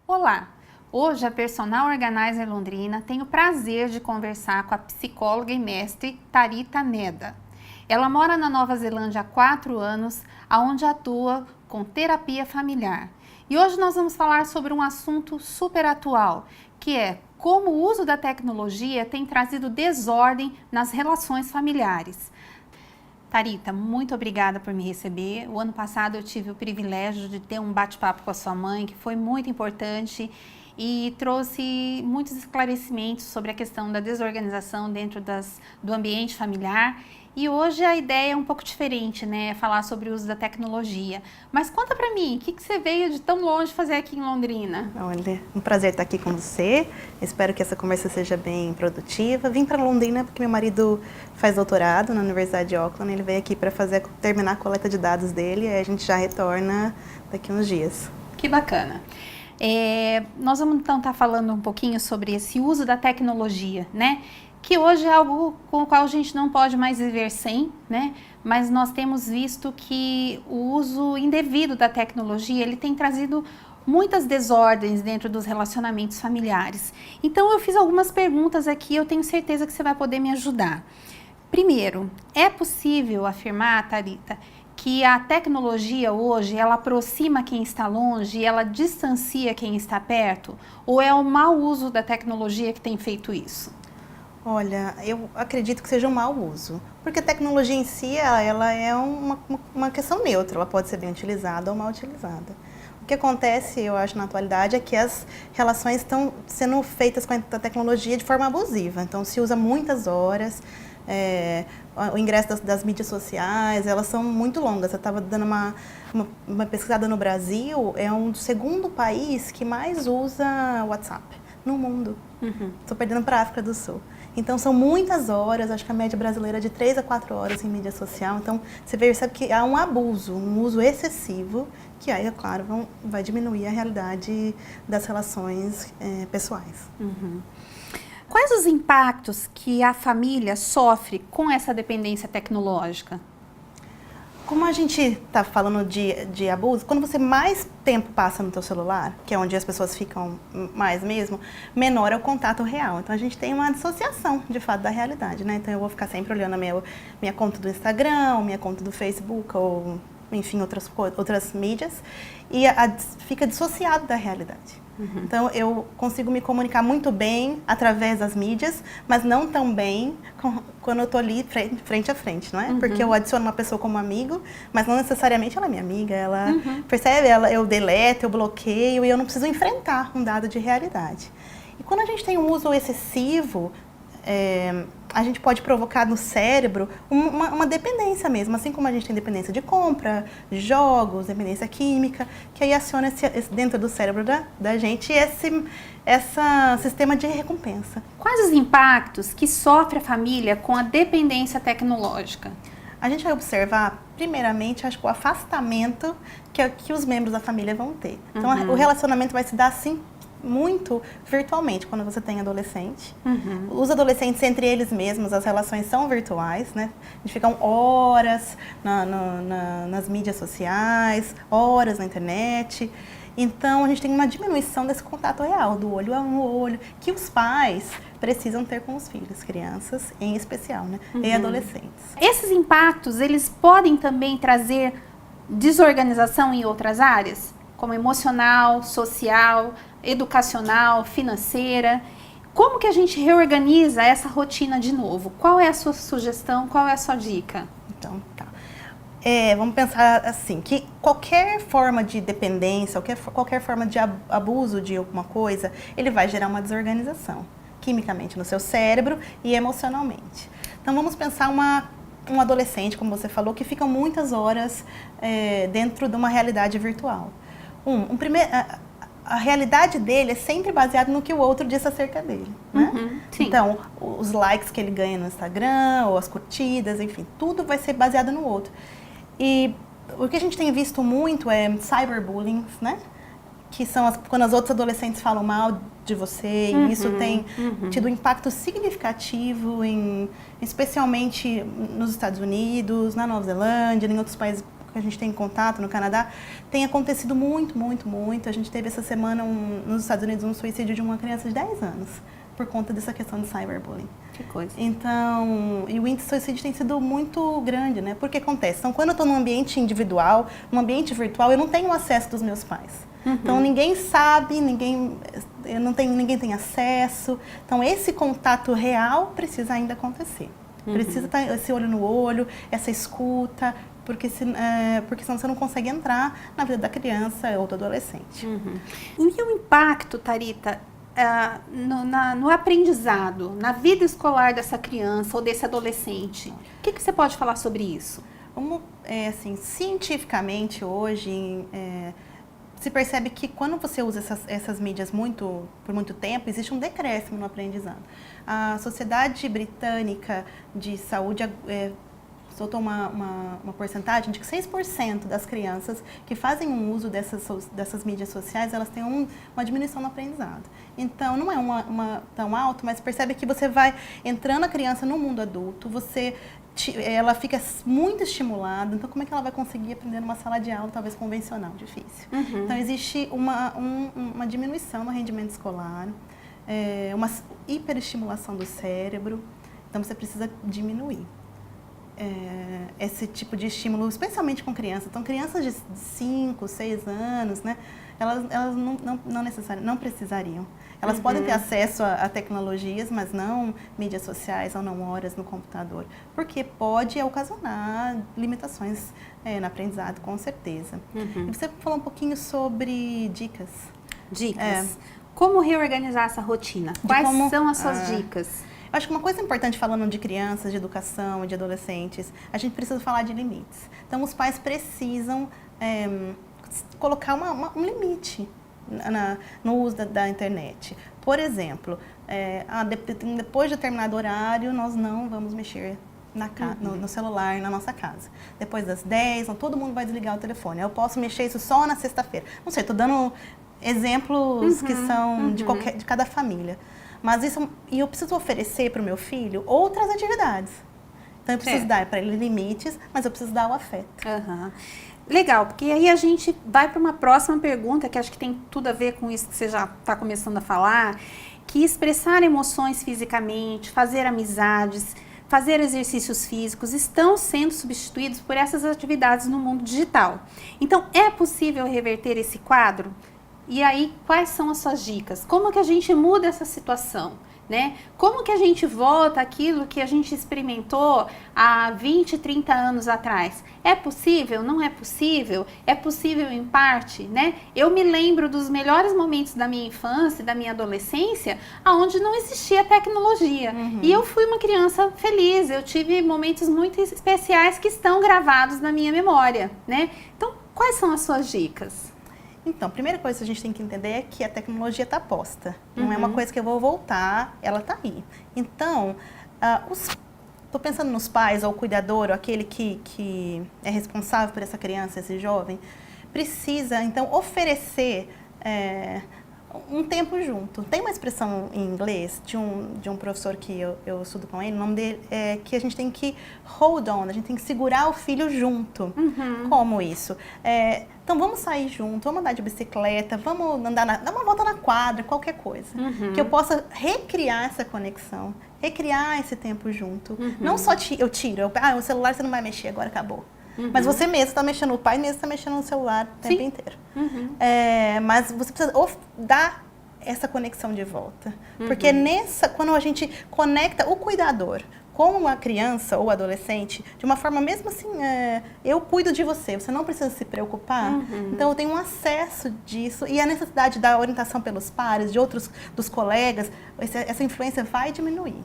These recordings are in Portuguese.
Olá! Hoje a Personal Organizer Londrina tem o prazer de conversar com a psicóloga e mestre Tharita Neda. Ela mora na Nova Zelândia há 4 anos, onde atua com terapia familiar. E hoje nós vamos falar sobre um assunto super atual, que é como o uso da tecnologia tem trazido desordem nas relações familiares. Tharita, muito obrigada por me receber. O ano passado eu tive o privilégio de ter um bate-papo com a sua mãe, que foi muito importante e trouxe muitos esclarecimentos sobre a questão da desorganização dentro do ambiente familiar. E hoje a ideia é um pouco diferente, né? Falar sobre o uso da tecnologia. Mas conta pra mim, o que você veio de tão longe fazer aqui em Londrina? Olha, um prazer estar aqui com você. Espero que essa conversa seja bem produtiva. Vim para Londrina porque meu marido faz doutorado na Universidade de Auckland. Ele veio aqui para terminar a coleta de dados dele e a gente já retorna daqui uns dias. Que bacana. Nós vamos então estar falando um pouquinho sobre esse uso da tecnologia, né? Que hoje é algo com o qual a gente não pode mais viver sem, né? Mas nós temos visto que o uso indevido da tecnologia, ele tem trazido muitas desordens dentro dos relacionamentos familiares. Então eu fiz algumas perguntas aqui, eu tenho certeza que você vai poder me ajudar. Primeiro, é possível afirmar, Tharita, que a tecnologia hoje, ela aproxima quem está longe e ela distancia quem está perto? Ou é o mau uso da tecnologia que tem feito isso? Olha, eu acredito que seja um mau uso, porque a tecnologia em si, ela é uma questão neutra, ela pode ser bem utilizada ou mal utilizada. O que acontece, eu acho, na atualidade, é que as relações estão sendo feitas com a tecnologia de forma abusiva, então se usa muitas horas, o ingresso das mídias sociais, elas são muito longas. Eu estava dando uma pesquisada no Brasil, é o segundo país que mais usa WhatsApp no mundo. Estou perdendo para a África do Sul. Então, são muitas horas, acho que a média brasileira é de 3 a 4 horas em mídia social. Então, você percebe que há um abuso, um uso excessivo, que aí, é claro, vai diminuir a realidade das relações pessoais. Quais os impactos que a família sofre com essa dependência tecnológica? Como a gente está falando de abuso, quando você mais tempo passa no teu celular, que é onde as pessoas ficam mais mesmo, menor é o contato real. Então a gente tem uma dissociação, de fato, da realidade, né? Então eu vou ficar sempre olhando a minha conta do Instagram, minha conta do Facebook, ou enfim, outras mídias, e fica dissociado da realidade. Então, eu consigo me comunicar muito bem através das mídias, mas não tão bem quando eu estou ali frente a frente, não é? Porque eu adiciono uma pessoa como amigo, mas não necessariamente ela é minha amiga, ela percebe, eu deleto, eu bloqueio e eu não preciso enfrentar um dado de realidade. E quando a gente tem um uso excessivo, a gente pode provocar no cérebro uma dependência mesmo, assim como a gente tem dependência de compra, de jogos, dependência química, que aí aciona dentro do cérebro da gente esse sistema de recompensa. Quais os impactos que sofre a família com a dependência tecnológica? A gente vai observar, primeiramente, acho que o afastamento que os membros da família vão ter. Então, o relacionamento vai se dar assim, muito virtualmente, quando você tem adolescente. Os adolescentes, entre eles mesmos, as relações são virtuais, né? Eles ficam horas nas mídias sociais, horas na internet. Então, a gente tem uma diminuição desse contato real, do olho a olho, que os pais precisam ter com os filhos, crianças em especial, né? E adolescentes. Esses impactos, eles podem também trazer desorganização em outras áreas? Como emocional, social, educacional, financeira. Como que a gente reorganiza essa rotina de novo? Qual é a sua sugestão? Qual é a sua dica? Então, tá. Vamos pensar assim, que qualquer forma de dependência, qualquer forma de abuso de alguma coisa, ele vai gerar uma desorganização, quimicamente no seu cérebro e emocionalmente. Então, vamos pensar um adolescente, como você falou, que fica muitas horas dentro de uma realidade virtual. A realidade dele é sempre baseada no que o outro disse acerca dele, né? Então, os likes que ele ganha no Instagram, ou as curtidas, enfim, tudo vai ser baseado no outro. E o que a gente tem visto muito é cyberbullying, né? Que são quando os outros adolescentes falam mal de você, e isso tem tido um impacto significativo, especialmente nos Estados Unidos, na Nova Zelândia, em outros países que a gente tem contato no Canadá, tem acontecido muito, muito, muito. A gente teve essa semana nos Estados Unidos um suicídio de uma criança de 10 anos, por conta dessa questão de cyberbullying. Que coisa. Então, e o índice de suicídio tem sido muito grande, né? Porque acontece, então quando eu estou num ambiente individual, num ambiente virtual, eu não tenho acesso dos meus pais. Então ninguém sabe, ninguém tem acesso. Então esse contato real precisa ainda acontecer. Precisa estar esse olho no olho, essa escuta, porque senão você não consegue entrar na vida da criança ou do adolescente. E o impacto, Tharita, no aprendizado, na vida escolar dessa criança ou desse adolescente? O que você pode falar sobre isso? Assim, cientificamente hoje, se percebe que quando você usa essas mídias por muito tempo, existe um decréscimo no aprendizado. A Sociedade Britânica de Saúde soltou uma porcentagem de que 6% das crianças que fazem um uso dessas mídias sociais, elas têm uma diminuição no aprendizado. Então, não é tão alto, mas percebe que você vai entrando a criança no mundo adulto, ela fica muito estimulada, então como é que ela vai conseguir aprender numa sala de aula, talvez convencional, difícil. Então existe uma diminuição no rendimento escolar, uma hiperestimulação do cérebro, então você precisa diminuir esse tipo de estímulo, especialmente com crianças. Então crianças de 5, 6 anos, né, elas não precisariam. Elas podem ter acesso a tecnologias, mas não mídias sociais ou não horas no computador, porque pode ocasionar limitações no aprendizado, com certeza. E você falou um pouquinho sobre dicas. Dicas. Como reorganizar essa rotina? Quais são as suas dicas? Eu acho que uma coisa importante, falando de crianças, de educação e de adolescentes, a gente precisa falar de limites. Então, os pais precisam colocar um limite no uso da internet. Por exemplo, depois de determinado horário, nós não vamos mexer no celular na nossa casa. Depois das 10, todo mundo vai desligar o telefone. Eu posso mexer isso só na sexta-feira. Não sei, estou dando exemplos que são de cada família. Mas eu preciso oferecer para o meu filho outras atividades. Então, eu preciso dar para ele limites, mas eu preciso dar o afeto. Legal, porque aí a gente vai para uma próxima pergunta, que acho que tem tudo a ver com isso que você já está começando a falar, que expressar emoções fisicamente, fazer amizades, fazer exercícios físicos estão sendo substituídos por essas atividades no mundo digital. Então, é possível reverter esse quadro? E aí, quais são as suas dicas? Como que a gente muda essa situação, né? Como que a gente volta àquilo que a gente experimentou há 20, 30 anos atrás? É possível? Não é possível? É possível em parte, né? Eu me lembro dos melhores momentos da minha infância e da minha adolescência, onde não existia tecnologia. E eu fui uma criança feliz, eu tive momentos muito especiais que estão gravados na minha memória, né? Então, quais são as suas dicas? Então, a primeira coisa que a gente tem que entender é que a tecnologia está posta. Não é uma coisa que eu vou voltar, ela está aí. Então, estou pensando nos pais, ou o cuidador, ou aquele que é responsável por essa criança, esse jovem, precisa, então, oferecer um tempo junto. Tem uma expressão em inglês de um professor que eu estudo com ele, o nome dele é que a gente tem que hold on, a gente tem que segurar o filho junto. Como isso? Então, vamos sair junto, vamos andar de bicicleta, vamos dar uma volta na quadra, qualquer coisa. Que eu possa recriar essa conexão, recriar esse tempo junto. Não só eu tiro, o celular você não vai mexer, agora acabou. Mas você mesmo está mexendo, o pai mesmo está mexendo no celular o tempo inteiro. Mas você precisa dar essa conexão de volta. Porque quando a gente conecta o cuidador com a criança ou adolescente, de uma forma mesmo assim, eu cuido de você, você não precisa se preocupar. Então eu tenho um acesso disso e a necessidade da orientação pelos pares, dos colegas, essa influência vai diminuir.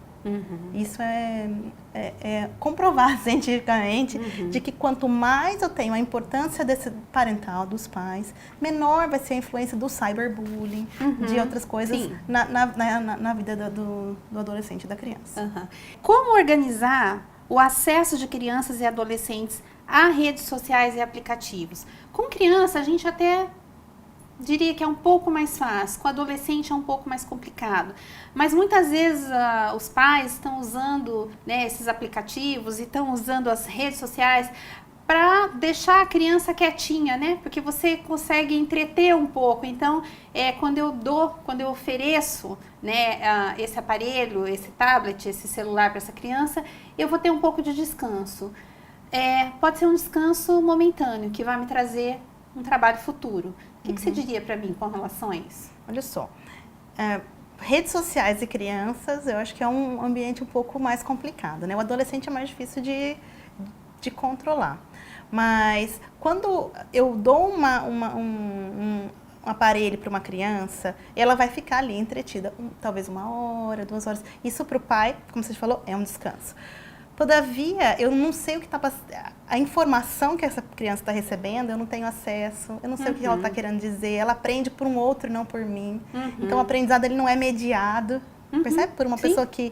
Isso é comprovado cientificamente de que quanto mais eu tenho a importância desse parental, dos pais, menor vai ser a influência do cyberbullying, de outras coisas na vida do adolescente, da criança. Como organizar o acesso de crianças e adolescentes a redes sociais e aplicativos? Com criança, a gente até diria que é um pouco mais fácil, com adolescente é um pouco mais complicado. Mas muitas vezes os pais estão usando, né, esses aplicativos e estão usando as redes sociais para deixar a criança quietinha, né? Porque você consegue entreter um pouco. Então, quando eu ofereço, né, esse aparelho, esse tablet, esse celular para essa criança, eu vou ter um pouco de descanso. Pode ser um descanso momentâneo, que vai me trazer um trabalho futuro. O que você diria para mim com relação a isso? Olha só, redes sociais e crianças, eu acho que é um ambiente um pouco mais complicado, né? O adolescente é mais difícil de controlar. Mas quando eu dou um aparelho para uma criança, ela vai ficar ali entretida, talvez 1 hora, 2 horas. Isso para o pai, como você falou, é um descanso. Todavia, eu não sei o que está passando, a informação que essa criança está recebendo, eu não tenho acesso, eu não sei o que ela está querendo dizer, ela aprende por um outro, não por mim. Então, o aprendizado ele não é mediado, percebe? Por uma pessoa que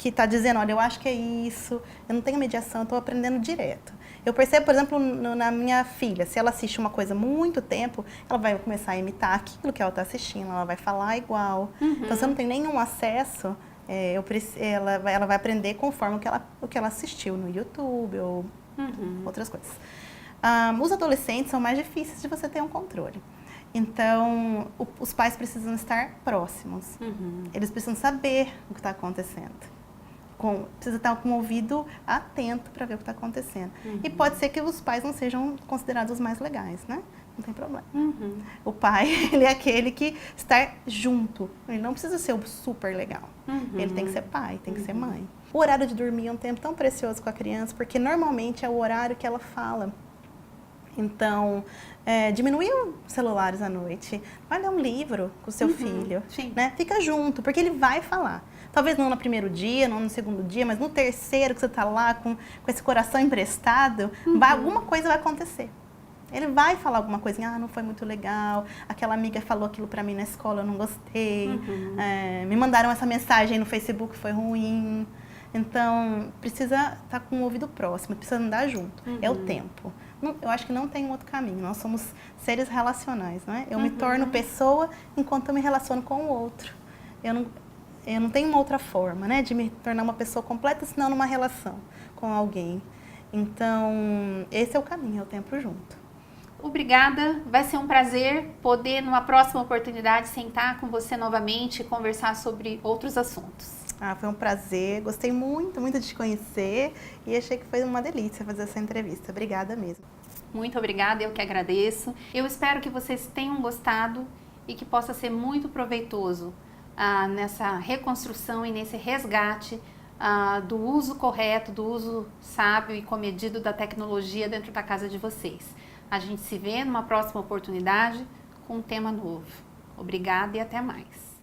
está dizendo, olha, eu acho que é isso, eu não tenho mediação, eu estou aprendendo direto. Eu percebo, por exemplo, na minha filha, se ela assiste uma coisa há muito tempo, ela vai começar a imitar aquilo que ela está assistindo, ela vai falar igual. Então, se eu não tenho nenhum acesso, ela vai aprender conforme o que ela assistiu no YouTube ou outras coisas. Os adolescentes são mais difíceis de você ter um controle. Então, os pais precisam estar próximos. Eles precisam saber o que está acontecendo. Precisa estar com o ouvido atento para ver o que está acontecendo. E pode ser que os pais não sejam considerados os mais legais, né? Não tem problema. O pai, ele é aquele que está junto. Ele não precisa ser o super legal. Ele tem que ser pai, tem que ser mãe. O horário de dormir é um tempo tão precioso com a criança, porque normalmente é o horário que ela fala. Então, diminuir os celulares à noite. Vai ler um livro com o seu filho. Né? Fica junto, porque ele vai falar. Talvez não no primeiro dia, não no segundo dia, mas no terceiro que você está lá com esse coração emprestado, alguma coisa vai acontecer. Ele vai falar alguma coisinha, não foi muito legal, aquela amiga falou aquilo pra mim na escola, eu não gostei, me mandaram essa mensagem no Facebook, foi ruim. Então, precisa estar com o ouvido próximo, precisa andar junto, é o tempo. Eu acho que não tem outro caminho, nós somos seres relacionais, né? Eu me torno pessoa enquanto eu me relaciono com o outro. Eu não tenho uma outra forma, né, de me tornar uma pessoa completa, senão numa relação com alguém. Então, esse é o caminho, é o tempo junto. Obrigada, vai ser um prazer poder, numa próxima oportunidade, sentar com você novamente e conversar sobre outros assuntos. Foi um prazer, gostei muito, muito de te conhecer e achei que foi uma delícia fazer essa entrevista. Obrigada mesmo. Muito obrigada, eu que agradeço. Eu espero que vocês tenham gostado e que possa ser muito proveitoso nessa reconstrução e nesse resgate do uso correto, do uso sábio e comedido da tecnologia dentro da casa de vocês. A gente se vê numa próxima oportunidade com um tema novo. Obrigada e até mais.